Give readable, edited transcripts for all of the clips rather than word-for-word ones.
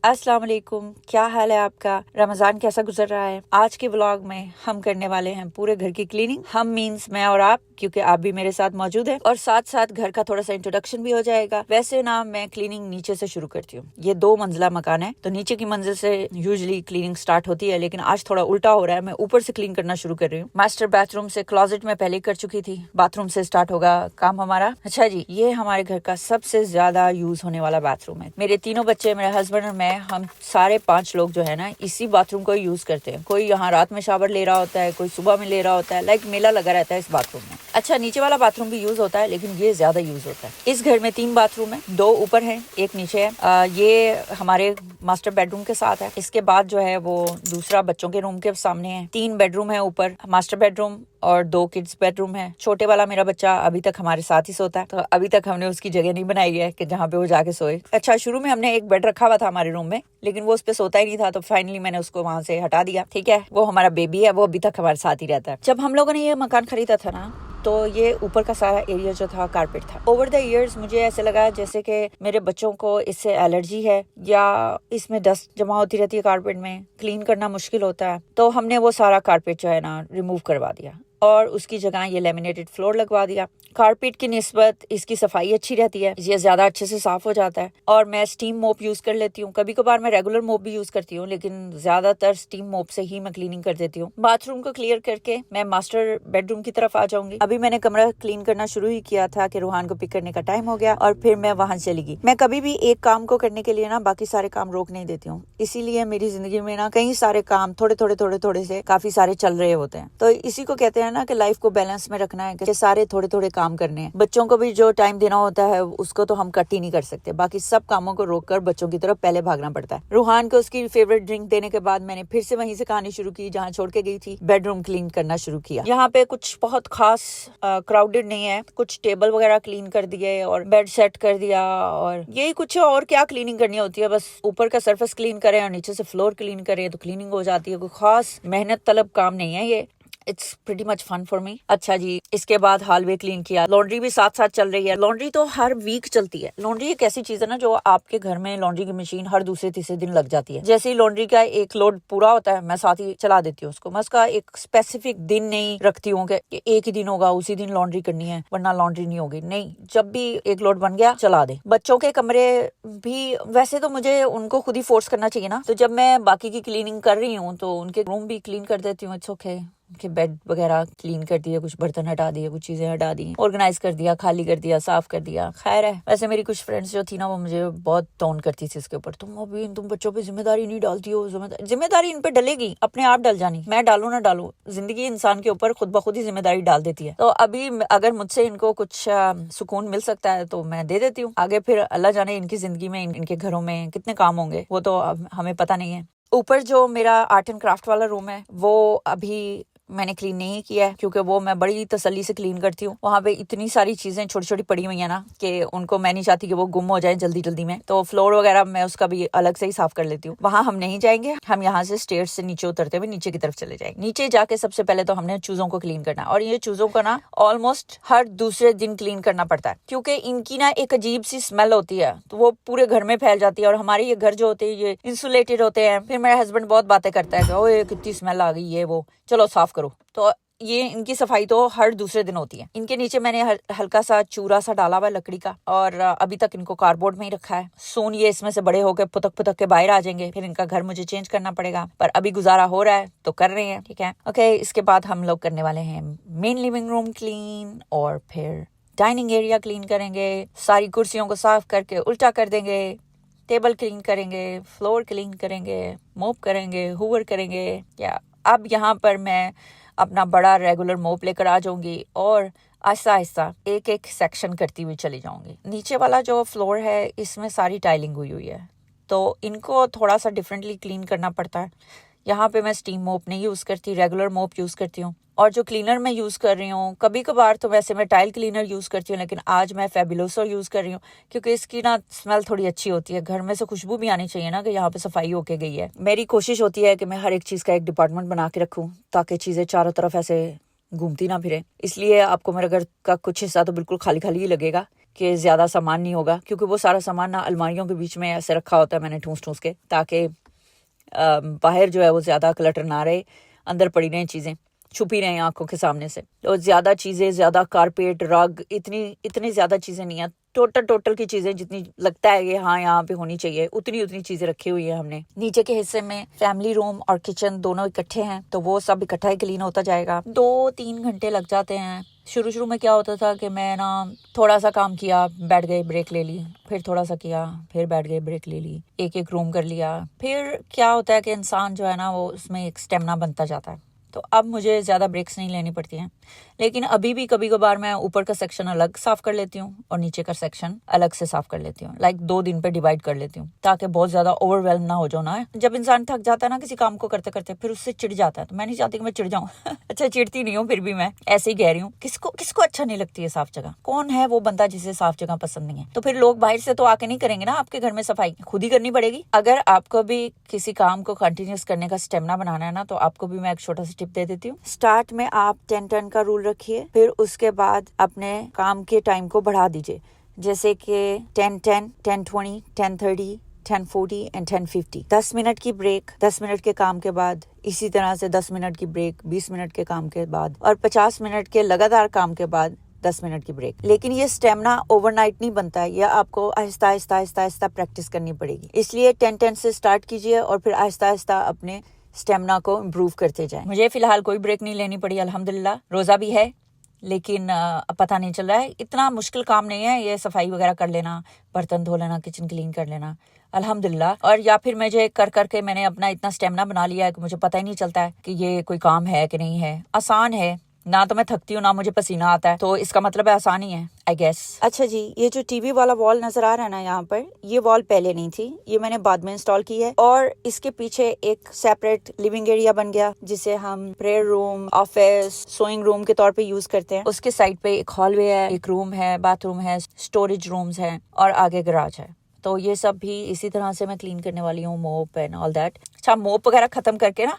अस्सलाम वालेकुम, क्या हाल है आपका? रमजान कैसा गुजर रहा है? आज के व्लॉग में हम करने वाले हैं पूरे घर की क्लीनिंग। हम मीन्स मैं और आप, क्योंकि आप भी मेरे साथ मौजूद है, और साथ साथ घर का थोड़ा सा इंट्रोडक्शन भी हो जाएगा। वैसे ना मैं क्लीनिंग नीचे से शुरू करती हूँ। ये 2 मंजिला मकान है, तो नीचे की मंजिल से यूजुअली क्लीनिंग स्टार्ट होती है, लेकिन आज थोड़ा उल्टा हो रहा है। मैं ऊपर से क्लीन करना शुरू कर रही हूँ। मास्टर बाथरूम से, क्लोजेट में पहले कर चुकी थी, बाथरूम से स्टार्ट होगा काम हमारा। अच्छा जी, ये हमारे घर का सबसे ज्यादा यूज होने वाला बाथरूम है। मेरे तीनों बच्चे, मेरे हस्बैंड और मैं, हम सारे 5 लोग जो है ना इसी बाथरूम को यूज करते हैं। कोई यहाँ रात में शावर ले रहा होता है, कोई सुबह में ले रहा होता है, लाइक मेला लगा रहता है इस बाथरूम में। अच्छा, नीचे वाला बाथरूम भी यूज होता है, लेकिन ये ज्यादा यूज होता है। इस घर में 3 बाथरूम है, 2 ऊपर है, 1 नीचे है। ये हमारे मास्टर बेडरूम के साथ है। इसके बाद जो है वो दूसरा बच्चों के रूम के सामने है। 3 बेडरूम है ऊपर, मास्टर बेडरूम और 2 किड्स बेडरूम है। छोटे वाला मेरा बच्चा अभी तक हमारे साथ ही सोता है, तो अभी तक हमने उसकी जगह नहीं बनाई है कि जहाँ पे वो जाके सोए। अच्छा, शुरू में हमने एक बेड रखा हुआ था हमारे रूम में, लेकिन वो उस पे सोता ही नहीं था, तो फाइनली मैंने उसको वहां से हटा दिया। ठीक है, वो हमारा बेबी है, वो अभी तक हमारे साथ ही रहता है। जब हम लोगों ने ये मकान खरीदा था ना, तो ये ऊपर का सारा एरिया जो था कारपेट था। ओवर द इयर्स मुझे ऐसे लगा जैसे कि मेरे बच्चों को इससे एलर्जी है, या इसमें डस्ट जमा होती रहती है कारपेट में, क्लीन करना मुश्किल होता है। तो हमने वो सारा कारपेट जो है ना रिमूव करवा दिया और उसकी जगह ये लेमिनेटेड फ्लोर लगवा दिया। कारपेट की निस्बत इसकी सफाई अच्छी रहती है, ये ज्यादा अच्छे से साफ हो जाता है। और मैं स्टीम मोप यूज कर लेती हूँ। कभी कभार मैं रेगुलर मोप भी यूज करती हूँ, लेकिन ज्यादातर स्टीम मोप से ही मैं क्लीनिंग कर देती हूँ। बाथरूम को क्लियर करके मैं मास्टर बेडरूम की तरफ आ जाऊंगी। अभी मैंने कमरा क्लीन करना शुरू ही किया था कि रूहान को पिक करने का टाइम हो गया और फिर मैं वहां चली गई। मैं कभी भी एक काम को करने के लिए ना बाकी सारे काम रोक नहीं देती हूँ, इसीलिए मेरी जिंदगी में ना कई सारे काम थोड़े से काफी सारे चल रहे होते हैं। तो इसी को कहते हैं ना कि लाइफ को बैलेंस में रखना है, कि सारे थोड़े थोड़े काम करने हैं। बच्चों को भी जो टाइम देना होता है उसको तो हम कट ही नहीं कर सकते, बाकी सब कामों को रोककर बच्चों की तरफ पहले भागना पड़ता है। रूहान को उसकी फेवरेट ड्रिंक देने के बाद मैंने फिर से वहीं से कहानी शुरू की जहाँ छोड़ के गई थी। बेडरूम क्लीन करना शुरू किया। यहाँ पे कुछ बहुत खास क्राउडेड नहीं है, कुछ टेबल वगैरह क्लीन कर दिए और बेड सेट कर दिया, और यही कुछ है। और क्या क्लीनिंग करनी होती है, बस ऊपर का सरफेस क्लीन करें और नीचे से फ्लोर क्लीन करें तो क्लीनिंग हो जाती है। कोई खास मेहनत तलब काम नहीं है ये। It's pretty much fun for me. अच्छा जी, इसके बाद हॉलवे क्लीन किया। लॉन्ड्री भी साथ साथ चल रही है। लॉन्ड्री तो हर वीक चलती है। लॉन्ड्री एक ऐसी चीज है ना जो आपके घर में लॉन्ड्री की मशीन हर दूसरे तीसरे दिन लग जाती है। जैसे ही लॉन्ड्री का एक लोड पूरा होता है, मैं साथ ही चला देती हूँ उसको। मैं उसका एक स्पेसिफिक दिन नहीं रखती हूँ कि एक ही दिन होगा, उसी दिन लॉन्ड्री करनी है वरना लॉन्ड्री नहीं होगी। नहीं, जब भी एक लोड बन गया चला दे। बच्चों के कमरे भी वैसे तो मुझे उनको खुद ही फोर्स करना चाहिए ना, तो जब मैं बाकी की क्लीनिंग कर रही हूँ तो उनके रूम भी क्लीन कर देती हूँ। It's okay. उनके बेड वगैरह क्लीन कर दिए, कुछ बर्तन हटा दिए, कुछ चीजें हटा दी, ऑर्गेनाइज कर दिया, खाली कर दिया, साफ कर दिया। खैर है, वैसे मेरी कुछ फ्रेंड्स जो थी ना वो मुझे बहुत टोन करती थी इसके ऊपर, तुम बच्चों पे जिम्मेदारी नहीं डालती हो। जिम्मेदारी इन पे डलेगी, अपने आप डल जानी। मैं डालू ना डालू, जिंदगी इंसान के ऊपर खुद ब खुद ही जिम्मेदारी डाल देती है। तो अभी अगर मुझसे इनको कुछ सुकून मिल सकता है तो मैं दे देती हूँ। आगे फिर अल्लाह जाने इनकी जिंदगी में, इनके घरों में कितने काम होंगे, वो तो हमें पता नहीं है। ऊपर जो मेरा आर्ट एंड क्राफ्ट वाला रूम है वो अभी मैंने क्लीन नहीं किया है, क्योंकि वो मैं बड़ी तसल्ली से क्लीन करती हूँ। वहाँ पे इतनी सारी चीजें छोटी छोटी पड़ी हुई है ना कि उनको मैं नहीं चाहती कि वो गुम हो जाए जल्दी जल्दी में। तो फ्लोर वगैरह मैं उसका भी अलग से ही साफ कर लेती हूँ। वहाँ हम नहीं जाएंगे, हम यहाँ से स्टेयर्स से नीचे उतरते हुए नीचे की तरफ चले जाएंगे। नीचे जाके सबसे पहले तो हमने चूजों को क्लीन करना, और ये चूजों को ना ऑलमोस्ट हर दूसरे दिन क्लीन करना पड़ता है, क्योंकि इनकी ना एक अजीब सी स्मेल होती है, तो वो पूरे घर में फैल जाती है। और हमारे ये घर जो होते हैं ये इंसुलेटेड होते हैं। फिर मेरा हस्बैंड बहुत बातें करता है कि ओए कितनी स्मेल आ गई, ये वो, चलो साफ करो। तो ये इनकी सफाई तो हर दूसरे दिन होती है। इनके नीचे मैंने हल्का सा चूरा सा डाला हुआ है लकड़ी का, और अभी तक इनको कार्डबोर्ड में ही रखा है। सोन ये इसमें से बड़े होकर पुतक के बाहर आ जाएंगे, फिर इनका घर मुझे चेंज करना पड़ेगा, पर अभी गुजारा हो रहा है तो कर रहे हैं। ठीक है, ओके। इसके बाद हम लोग करने वाले हैं मेन लिविंग रूम क्लीन, और फिर डाइनिंग एरिया क्लीन करेंगे। सारी कुर्सियों को साफ करके उल्टा कर देंगे, टेबल क्लीन करेंगे, फ्लोर क्लीन करेंगे, मोप करेंगे, हूवर करेंगे। या अब यहाँ पर मैं अपना बड़ा रेगुलर मोप लेकर आ जाऊंगी और आहिस्ता आहिस्ता एक एक सेक्शन करती हुई चली जाऊंगी। नीचे वाला जो फ्लोर है इसमें सारी टाइलिंग हुई हुई है, तो इनको थोड़ा सा डिफरेंटली क्लीन करना पड़ता है। यहाँ पे मैं स्टीम मोप नहीं यूज करती, रेगुलर मोप यूज करती हूँ। और जो क्लीनर मैं यूज कर रही हूँ, कभी कभार तो वैसे मैं टाइल क्लीनर यूज करती हूँ, लेकिन आज मैं फेबुलोसो यूज कर रही हूँ, क्योंकि इसकी ना स्मेल थोड़ी अच्छी होती है। घर में से खुशबू भी आनी चाहिए ना कि यहाँ पे सफाई होके गई है। मेरी कोशिश होती है कि मैं हर एक चीज का एक डिपार्टमेंट बना के रखूँ, ताकि चीजें चारों तरफ ऐसे घूमती ना फिरे। इसलिए आपको मेरे घर का कुछ हिस्सा तो बिल्कुल खाली खाली ही लगेगा, कि ज़्यादा सामान नहीं होगा, क्योंकि वो सारा सामान ना अलमारियों के बीच में ऐसे रखा होता है मैंने ठूस के, ताकि बाहर जो है वो ज़्यादा क्लटर ना रहे, अंदर पड़ी रहें चीज़ें, छुपी रहें आंखों के सामने से। तो ज़्यादा चीज़ें, ज़्यादा कारपेट, रग, इतनी ज़्यादा चीज़ें नहीं है। टोटल की चीज़ें जितनी लगता है कि हाँ यहाँ पे होनी चाहिए, उतनी चीज़ें रखी हुई है हमने। नीचे के हिस्से में फैमिली रूम और किचन दोनों इकट्ठे हैं, तो वो सब इकट्ठा ही क्लीन होता जाएगा। 2-3 घंटे लग जाते हैं। शुरू में क्या होता था कि मैं ना थोड़ा सा काम किया, बैठ गए, ब्रेक ले ली, फिर थोड़ा सा किया, फिर बैठ गए, ब्रेक ले ली, एक रूम कर लिया। फिर क्या होता है कि इंसान जो है ना वो उसमें एक स्टेमिना बनता जाता है। तो अब मुझे ज़्यादा ब्रेक्स नहीं लेनी पड़ती हैं, लेकिन अभी भी कभी कभार मैं ऊपर का सेक्शन अलग साफ़ कर लेती हूँ और नीचे का सेक्शन अलग से साफ़ कर लेती हूँ। लाइक 2 दिन पे डिवाइड कर लेती हूँ, ताकि बहुत ज़्यादा ओवरवेल्म ना हो जाओ ना। जब इंसान थक जाता है ना किसी काम को करते करते, फिर उससे चिढ़ जाता है। तो मैं नहीं चाहती कि मैं चिढ़ जाऊँ अच्छा, चिढ़ती नहीं हूँ, फिर भी मैं ऐसे ही कह रही हूँ। किसको अच्छा नहीं लगती है साफ जगह? कौन है वो बंदा जिसे साफ जगह पसंद नहीं है? तो फिर लोग बाहर से तो आके नहीं करेंगे ना आपके घर में सफाई, खुद ही करनी पड़ेगी। अगर आपको भी किसी काम को कंटिन्यूस करने का स्टेमिना बनाना है ना, तो आपको भी मैं एक छोटा सा टिप दे देती हूँ। स्टार्ट में आप 10-10 का रूल रखिए, फिर उसके बाद अपने काम के टाइम को बढ़ा दीजिए, जैसे कि 10-10, 10-20, 10-30, 10-40 एंड 10-50। 10 मिनट की ब्रेक 10 मिनट के काम के बाद, इसी तरह से 10 मिनट की ब्रेक 20 मिनट के काम के बाद, और 50 मिनट के लगातार काम के बाद 10 मिनट की ब्रेक। लेकिन ये स्टेमिना ओवरनाइट नहीं बनता है, यह आपको आहिस्ता प्रैक्टिस करनी पड़ेगी। इसलिए 10-10 से स्टार्ट कीजिए और फिर आहिस्ता अपने स्टेमिना को इम्प्रूव करते जाएं। मुझे फिलहाल कोई ब्रेक नहीं लेनी पड़ी, अल्हम्दुलिल्लाह। रोजा भी है, लेकिन अब पता नहीं चल रहा है। इतना मुश्किल काम नहीं है ये सफाई वगैरह कर लेना, बर्तन धो लेना, किचन क्लीन कर लेना, अल्हम्दुलिल्लाह। और या फिर मुझे कर करके मैंने अपना इतना स्टेमिना बना लिया है कि मुझे पता ही नहीं चलता है कि ये कोई काम है कि नहीं है। आसान है ना, तो मैं थकती हूँ ना मुझे पसीना आता है, तो इसका मतलब है आसानी है, आई गेस। अच्छा जी, ये जो टीवी वाला वॉल नजर आ रहा है ना यहाँ पर, ये वॉल पहले नहीं थी, ये मैंने बाद में इंस्टॉल की है। और इसके पीछे एक सेपरेट लिविंग एरिया बन गया, जिसे हम prayer room, office, sewing room के तौर पे यूज करते हैं। उसके साइड पे एक हॉलवे है, एक रूम है, बाथरूम है, स्टोरेज रूम्स हैं और आगे गराज है। तो ये सब भी इसी तरह से मैं क्लीन करने वाली हूँ, मोप एंड ऑल दैट। अच्छा, मोप वगैरह खत्म करके ना,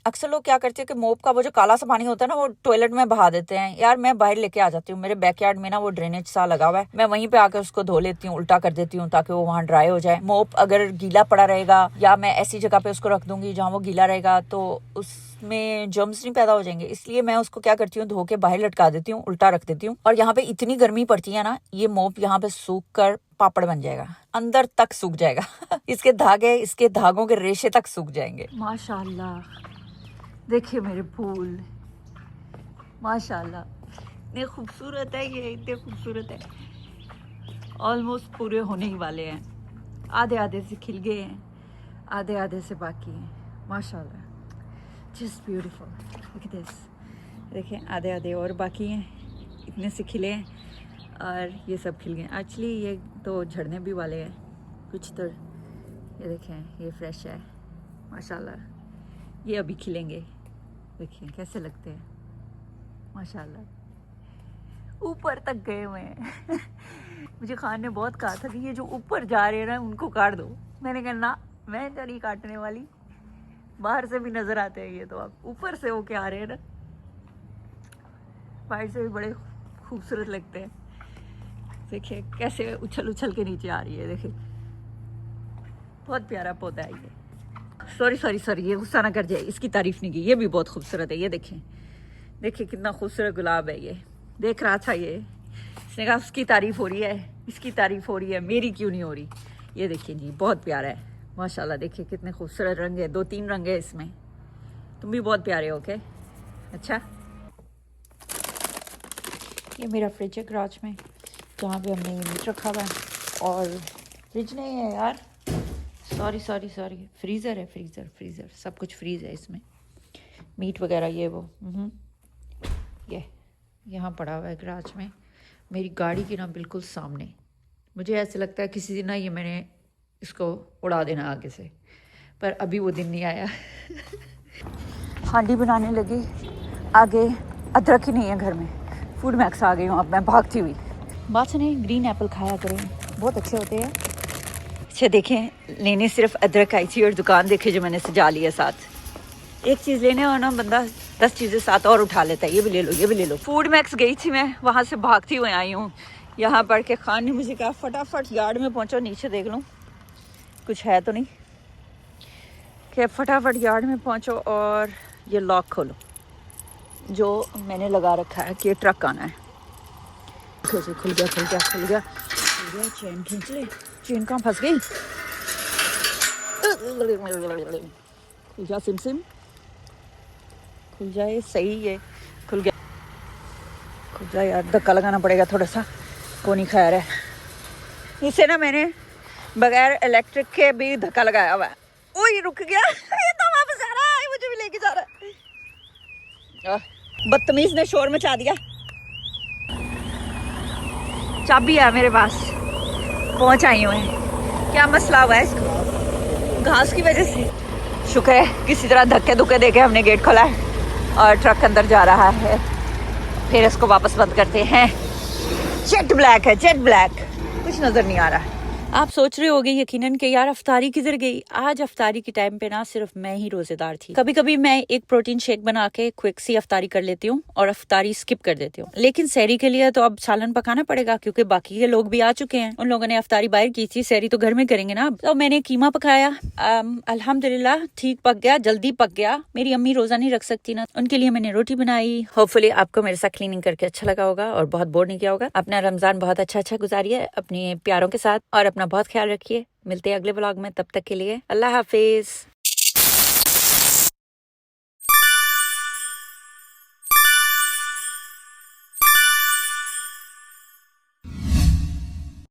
अक्सर लोग क्या करते हैं कि मोप का वो जो काला सा पानी होता है ना, वो टॉयलेट में बहा देते हैं। यार मैं बाहर लेके आ जाती हूँ, मेरे बैकयार्ड में ना वो ड्रेनेज सा लगा हुआ है, मैं वहीं पे आकर उसको धो लेती हूँ, उल्टा कर देती हूँ ताकि वो वहाँ ड्राई हो जाए। मोप अगर गीला पड़ा रहेगा या मैं ऐसी जगह पे उसको रख दूंगी जहाँ वो गीला रहेगा, तो उसमें जर्म्स नहीं पैदा हो जाएंगे। इसलिए मैं उसको क्या करती हूँ, धो के बाहर लटका देती हूँ, उल्टा रख देती हूँ। और यहाँ पे इतनी गर्मी पड़ती है ना, ये मोप यहाँ पे सूख कर पापड़ बन जाएगा, अंदर तक सूख जाएगा इसके धागों के रेशे तक सूख जाएंगे। माशाल्लाह, देखिए मेरे फूल, माशाल्लाह इतने खूबसूरत है, ये इतने खूबसूरत है। ऑलमोस्ट पूरे होने ही वाले हैं, आधे से खिल गए हैं, आधे से बाकी हैं। माशाल्लाह, just beautiful, look at this. देखें, आधे और बाकी हैं, इतने से खिले हैं और ये सब खिल गए। एक्चुअली ये तो झड़ने भी वाले हैं कुछ, तो ये देखें, ये फ्रेश है माशाल्लाह, ये अभी खिलेंगे। देखिए कैसे लगते हैं माशाल्लाह, ऊपर तक गए हुए हैं मुझे खान ने बहुत कहा था कि ये जो ऊपर जा रहे हैं ना उनको काट दो। मैंने कहा ना, मैं तो नहीं काटने वाली, बाहर से भी नजर आते हैं ये, तो आप ऊपर से होके आ रहे हैं ना, बाहर से भी बड़े खूबसूरत लगते हैं। देखिए कैसे उछल के नीचे आ रही है, देखिए बहुत प्यारा पौधा है ये। सॉरी, ये गुस्सा ना कर जाए, इसकी तारीफ नहीं की, ये भी बहुत खूबसूरत है। ये देखिए कितना खूबसूरत गुलाब है ये। देख रहा था ये, इसने कहा उसकी तारीफ हो रही है, इसकी तारीफ हो रही है, मेरी क्यों नहीं हो रही। ये देखिए जी, बहुत प्यारा है माशाल्लाह। देखिए कितने खूबसूरत रंग है, 2-3 रंग है इसमें। तुम भी बहुत प्यारे हो। ओके, अच्छा, ये मेरा फ्रिज है गराज में, जहाँ पे हमने ये मीट रखा हुआ है। और फ्रिज नहीं है यार, सॉरी, फ्रीज़र है, फ्रीज़र, सब कुछ फ्रीज़ है इसमें, मीट वगैरह ये वो। ये यहाँ पड़ा हुआ है गराज में, मेरी गाड़ी के ना बिल्कुल सामने। मुझे ऐसे लगता है किसी दिन ना ये मैंने इसको उड़ा देना आगे से, पर अभी वो दिन नहीं आया हांडी बनाने लगी, आगे अदरक ही नहीं है घर में। फूड मैक्स आ गई हूँ अब मैं भागती हुई। बात सुने, ग्रीन एप्पल खाया करें, बहुत अच्छे होते हैं। अच्छा देखें, लेने सिर्फ अदरक आई थी और दुकान देखे जो मैंने सजा लिया साथ। एक चीज़ लेने हो ना बंदा 10 चीज़ें साथ और उठा लेता है, ये भी ले लो, ये भी ले लो। फूड मैक्स गई थी मैं, वहाँ से भागती हुई आई हूँ यहाँ पढ़ के खान ने मुझे कहा फटाफट यार्ड में पहुँचो, नीचे देख लूँ कुछ है तो नहीं, कि फटाफट यार्ड में पहुँचो और ये लॉक खोलो जो मैंने लगा रखा है कि ट्रक आना है। खुल गया खुल गया खुल गया खुल गया, चेन खींच ले, चेन कहाँ फंस गई। खुल जा सिम सिम, खुल जाए, सही है खुल गया, खुल जा यार, धक्का लगाना पड़ेगा थोड़ा सा, को नहीं खैर है। इसे ना मैंने बगैर इलेक्ट्रिक के भी धक्का लगाया हुआ है। ओ ये रुक गया, ये तो वापस आ रहा है, मुझे भी लेके जा रहा है। बदतमीज ने शोर मचा दिया। चाबी है मेरे पास, पहुंच आई हूँ। क्या मसला हुआ है इसको, घास की वजह से। शुक्र है किसी तरह धक्के धुक्के देके हमने गेट खोला है और ट्रक अंदर जा रहा है। फिर इसको वापस बंद करते हैं। जेट ब्लैक है, जेट ब्लैक, कुछ नजर नहीं आ रहा है। आप सोच रहे होगे यकीनन कि यार अफ्तारी किधर गई। आज अफ्तारी के टाइम पे ना सिर्फ मैं ही रोजेदार थी। कभी कभी मैं एक प्रोटीन शेक बना के क्विक सी अफ्तारी कर लेती हूँ और अफ्तारी स्किप कर देती हूँ, लेकिन सहरी के लिए तो अब सालन पकाना पड़ेगा क्योंकि बाकी के लोग भी आ चुके हैं। उन लोगों ने अफ्तारी बाहर की थी, सहरी तो घर में करेंगे ना। तो मैंने कीमा पकाया, अल्हम्दुलिल्लाह ठीक पक गया, जल्दी पक गया। मेरी अम्मी रोजा नहीं रख सकती ना, उनके लिए मैंने रोटी बनाई। होपफुली आपको मेरे साथ क्लीनिंग करके अच्छा लगा होगा और बहुत बोर नहीं किया होगा। अपना रमजान बहुत अच्छा गुजारिए अपने प्यारों के साथ और अपना बहुत ख्याल रखिए। मिलते हैं अगले व्लॉग में, तब तक के लिए अल्लाह हाफिज।